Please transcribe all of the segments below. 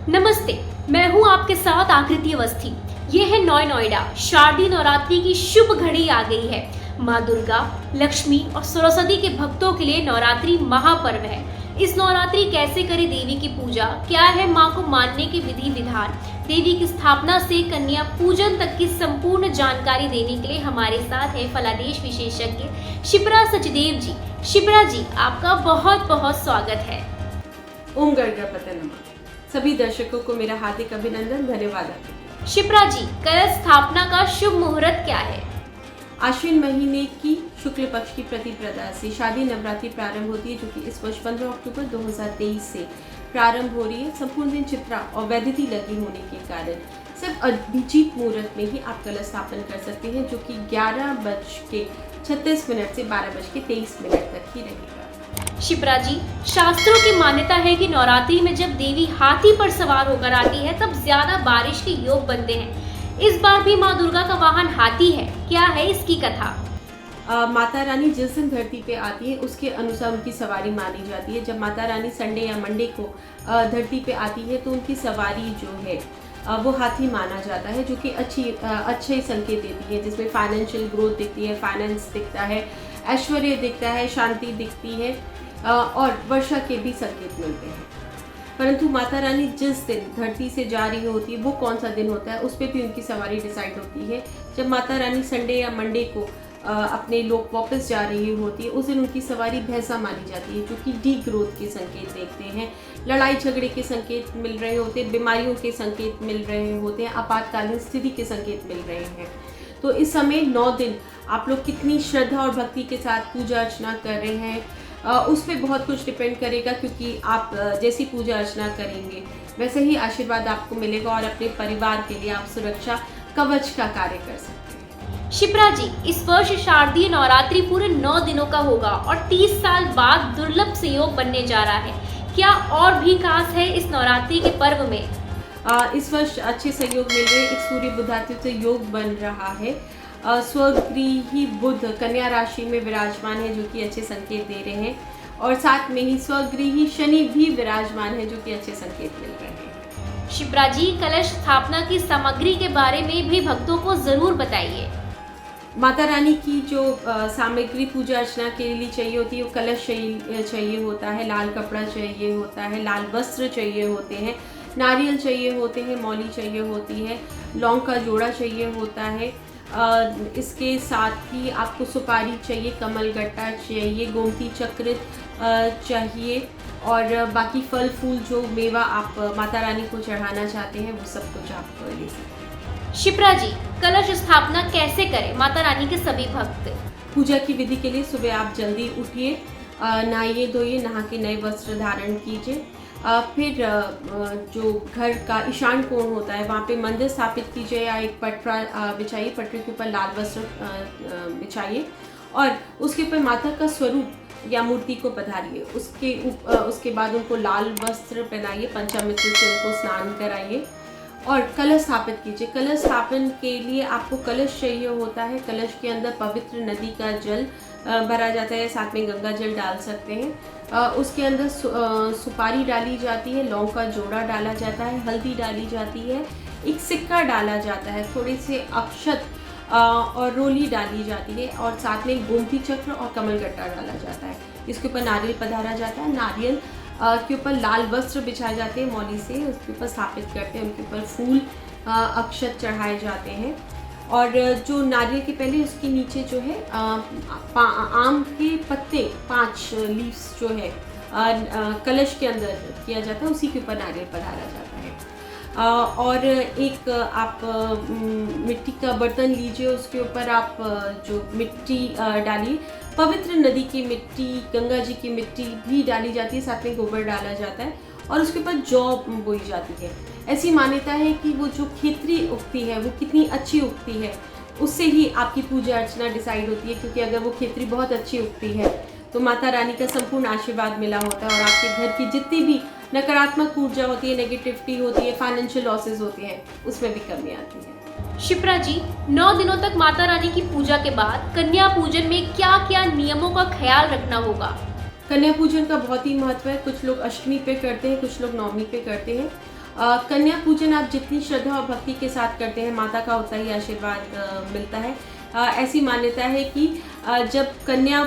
नमस्ते, मैं हूं आपके साथ आकृति अवस्थी। ये है नोएडा। शारदीय नवरात्रि की शुभ घड़ी आ गई है। माँ दुर्गा, लक्ष्मी और सरस्वती के भक्तों के लिए नवरात्रि महापर्व है। इस नवरात्रि कैसे करें देवी की पूजा, क्या है माँ को मानने के विधि विधान, देवी की स्थापना से कन्या पूजन तक की संपूर्ण जानकारी देने के लिए हमारे साथ है फलादेश विशेषज्ञ शिप्रा सचदेव जी। शिप्रा जी, आपका बहुत बहुत स्वागत है। ओम गणपते नमः। सभी दर्शकों को मेरा हार्दिक अभिनंदन, धन्यवाद। शिप्रा जी, कलश स्थापना का शुभ मुहूर्त क्या है? आश्विन महीने की शुक्ल पक्ष की प्रतिपदा से शारदीय नवरात्रि प्रारंभ होती है, जो कि इस वर्ष 15 अक्टूबर 2023 से प्रारंभ हो रही है। संपूर्ण दिन चित्रा और वैदिति लगी होने के कारण सिर्फ अभिजीत मुहूर्त में ही आप कलश स्थापन कर सकते हैं, जो कि 11:36 से 12:23 तक ही रहेगा। शिप्रा जी, शास्त्रों की मान्यता है कि नवरात्रि में जब देवी हाथी पर सवार होकर आती है तब ज्यादा बारिश के योग बनते हैं। इस बार भी माँ दुर्गा का वाहन हाथी है, क्या है इसकी कथा? माता रानी जिस दिन धरती पे आती है उसके अनुसार उनकी सवारी मानी जाती है। जब माता रानी संडे या मंडे को धरती पे आती है तो उनकी सवारी जो है वो हाथी माना जाता है, जो कि अच्छे संकेत देती है, जिसमें फाइनेंशियल ग्रोथ दिखती है, फाइनेंस दिखता है, ऐश्वर्य दिखता है, शांति दिखती है और वर्षा के भी संकेत मिलते हैं। परंतु माता रानी जिस दिन धरती से जा रही होती है वो कौन सा दिन होता है उस पर भी उनकी सवारी डिसाइड होती है। जब माता रानी संडे या मंडे को अपने लोग वापस जा रही होती है उस दिन उनकी सवारी भैंसा मानी जाती है, जो कि डी ग्रोथ के संकेत देखते हैं, लड़ाई झगड़े के संकेत मिल रहे होते हैं, बीमारियों के संकेत मिल रहे होते हैं, आपातकालीन स्थिति के संकेत मिल रहे हैं। तो इस समय 9 दिन आप लोग कितनी श्रद्धा और भक्ति के साथ पूजा अर्चना कर रहे हैं उस पर बहुत कुछ डिपेंड करेगा, क्योंकि आप जैसी पूजा अर्चना करेंगे वैसे ही आशीर्वाद आपको मिलेगा और अपने परिवार के लिए आप सुरक्षा कवच का कार्य कर सकते हैं। शिप्रा जी, इस वर्ष शारदीय नवरात्रि पूरे 9 दिनों का होगा और 30 साल बाद दुर्लभ संयोग बनने जा रहा है। क्या और भी खास है इस नवरात्रि के पर्व में? इस वर्ष अच्छे सहयोग मिल रहे, एक सूर्य बुधादित्य योग बन रहा है। स्वगृही बुध कन्या राशि में विराजमान है, जो कि अच्छे संकेत दे रहे हैं, और साथ में ही स्वगृही शनि भी विराजमान है, जो कि अच्छे संकेत मिल रहे हैं। शिप्रा जी, कलश स्थापना की सामग्री के बारे में भी भक्तों को जरूर बताइए। माता रानी की जो सामग्री पूजा अर्चना के लिए चाहिए होती है वो कलश चाहिए होता है, लाल कपड़ा चाहिए होता है, लाल वस्त्र चाहिए होते हैं, नारियल चाहिए होते हैं, मौली चाहिए होती है, लौंग का जोड़ा चाहिए होता है। इसके साथ ही आपको सुपारी चाहिए, कमल गट्टा चाहिए, गोमती चक्र चाहिए और बाकी फल फूल जो मेवा आप माता रानी को चढ़ाना चाहते हैं वो सब कुछ आप ले सकते हैं। शिप्रा जी, कलश स्थापना कैसे करें माता रानी के सभी भक्त? पूजा की विधि के लिए सुबह आप जल्दी उठिए, नहाइए धोइए, नहा के नए वस्त्र धारण कीजिए। फिर जो घर का ईशान कोण होता है वहाँ पे मंदिर स्थापित कीजिए या एक पटरा बिछाइए, पटरे के ऊपर लाल वस्त्र बिछाइए और उसके ऊपर माता का स्वरूप या मूर्ति को पधारिए। उसके बाद उनको लाल वस्त्र पहनाइए, पंचामृत से उनको स्नान कराइए और कलश स्थापित कीजिए। कलश स्थापन के लिए आपको कलश चाहिए होता है। कलश के अंदर पवित्र नदी का जल भरा जाता है, साथ में गंगा जल डाल सकते हैं। उसके अंदर सुपारी डाली जाती है, लौंग का जोड़ा डाला जाता है, हल्दी डाली जाती है, एक सिक्का डाला जाता है, थोड़े से अक्षत और रोली डाली जाती है और साथ में गोमती चक्र और कमल गट्टा डाला जाता है। इसके ऊपर नारियल पधारा जाता है, नारियल के ऊपर लाल वस्त्र बिछाए जाते हैं, मौली से उसके ऊपर स्थापित करते हैं, उनके ऊपर फूल अक्षत चढ़ाए जाते हैं और जो नारियल के पहले उसके नीचे जो है आम के पत्ते 5 लीव्स जो है कलश के अंदर किया जाता है, उसी के ऊपर नारियल पधारा जाता है। और एक आप मिट्टी का बर्तन लीजिए, उसके ऊपर आप जो मिट्टी डालिए, पवित्र नदी की मिट्टी, गंगा जी की मिट्टी भी डाली जाती है, साथ में गोबर डाला जाता है और उसके ऊपर जौ बोई जाती है। ऐसी मान्यता है कि वो जो खेतरी उगती है वो कितनी अच्छी उगती है, उससे ही आपकी पूजा अर्चना डिसाइड होती है, क्योंकि अगर वो खेतरी बहुत अच्छी उगती है तो माता रानी का संपूर्ण आशीर्वाद मिला होता है और आपके घर की जितनी भी नकारात्मक ऊर्जा होती है, नेगेटिविटी होती है, फाइनेंशियल लॉसेज होते हैं, उसमें भी कमी आती है। शिप्रा जी, 9 दिनों तक माता रानी की पूजा के बाद कन्या पूजन में क्या क्या नियमों का ख्याल रखना होगा? कन्या पूजन का बहुत ही महत्व है। कुछ लोग अष्टमी पे करते हैं, कुछ लोग नवमी पे करते हैं। कन्या पूजन आप जितनी श्रद्धा और भक्ति के साथ करते हैं, माता का उतना ही आशीर्वाद मिलता है। ऐसी मान्यता है कि जब कन्या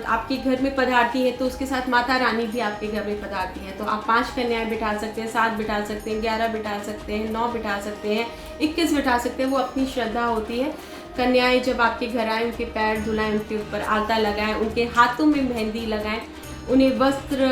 आपके घर में पधारती है तो उसके साथ माता रानी भी आपके घर में पधारती है। तो आप 5 कन्याएं बिठा सकते हैं, 7 बिठा सकते हैं, 11 बिठा सकते हैं, 9 बिठा सकते हैं, 21 बिठा सकते हैं, वो अपनी श्रद्धा होती है। कन्याएं जब आपके घर आए, उनके पैर धुलाएं, उनके ऊपर आलता लगाएं, उनके हाथों में मेहंदी लगाएं, उन्हें वस्त्र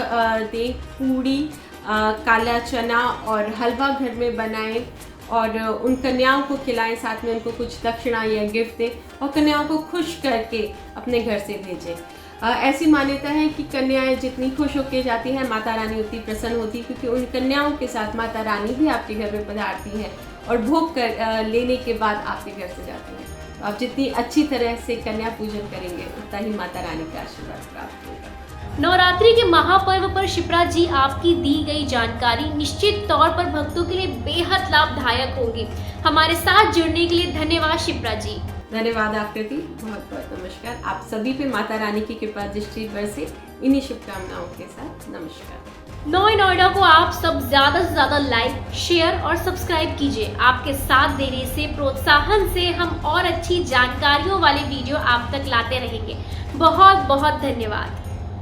दें, पूड़ी, काला चना और हलवा घर में बनाएं और उन कन्याओं को खिलाएं, साथ में उनको कुछ दक्षिणा या गिफ्ट दें और कन्याओं को खुश करके अपने घर से भेजें। ऐसी मान्यता है कि कन्याएं जितनी खुश होकर जाती हैं, माता रानी उतनी प्रसन्न होती है, क्योंकि उन कन्याओं के साथ माता रानी भी आपके घर में पधारती है और भोग कर लेने के बाद आपके घर से जाती है। तो आप जितनी अच्छी तरह से कन्या पूजन करेंगे, उतना ही माता रानी का आशीर्वाद प्राप्त होगा। नवरात्रि के महापर्व पर शिप्रा जी, आपकी दी गई जानकारी निश्चित तौर पर भक्तों के लिए बेहद लाभदायक होगी। हमारे साथ जुड़ने के लिए धन्यवाद शिप्रा जी। धन्यवाद आकृति, बहुत बहुत नमस्कार। आप सभी पे माता रानी की कृपा दृष्टि बरसे, इन्हीं शुभकामनाओं के साथ नमस्कार। नोएडा को आप सब ज्यादा से ज्यादा लाइक, शेयर और सब्सक्राइब कीजिए। आपके साथ देने से, प्रोत्साहन से हम और अच्छी जानकारियों वाले वीडियो आप तक लाते रहेंगे। बहुत बहुत धन्यवाद।